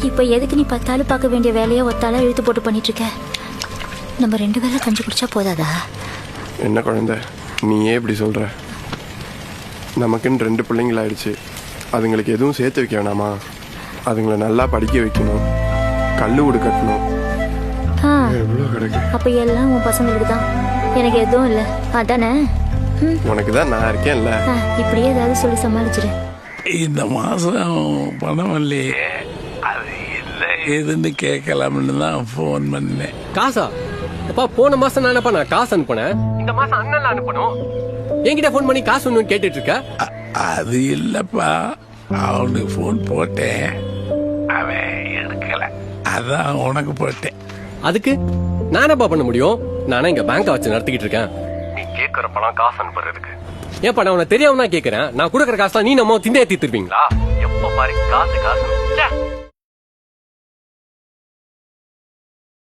இப்ப எதுக்கு நீ 10 ஆளு பார்க்க வேண்டிய வேலையை ஒத்தால இழுத்து போட்டு பண்ணிட்டு இருக்க? நம்ம 2 வேளை கஞ்சி குடிச்சா போதாதா? என்ன குழந்தை நீயே இப்படி சொல்ற? நமக்குன்னு 2 பிள்ளைங்களாயிடுச்சு. அதுங்களுக்கு எதுவும் சேர்த்து வைக்க வேணாமா? அதுங்களை நல்லா படிக்க வைக்கணும், கல்லு வீடு கட்டணும். எவ்வளோ கிடக்கு. அப்ப எல்லாம் உன் பசங்களுக்கு தான், எனக்கு எதுவும் இல்லை அதானே? உனக்கு தான் நான் இருக்கேன்ல. இப்படியே ஏதாவது சொல்லி சமாளிச்சிரு. இந்த மாசம் பணம் இல்லையே, அது இல்லை எதுன்னு கேட்கலாம்னு தான் போன் பண்ணேன். காசா? அப்பா போன மாசம் நான் காசு அனுப்புனேன், இந்த மாசம் அண்ணன் அனுப்பணும். என்கிட்ட போன் பண்ணி காசு ஒண்ணு கேட்டுட்டு இருக்க? அது இல்லப்பா, அவனுக்கு போன் போட்டேன், அவன் எடுக்கல, அதான் உனக்கு போட்டேன். அதுக்கு நானப்பா பண்ண முடியும்? நானே இங்க பேங்க வச்சு நடத்திக்கிட்டு இருக்கேன். நீ கேக்குற பணம் காசு அனுப்புறதுக்கு ஏன் நான் உனக்கு தெரியாம தான் கேக்குறேன். நான் கொடுக்குற காசுலாம் நீ நம்ம திண்டே தீர்த்துருப்பீங்களா? எப்ப பாரு காசு காசு.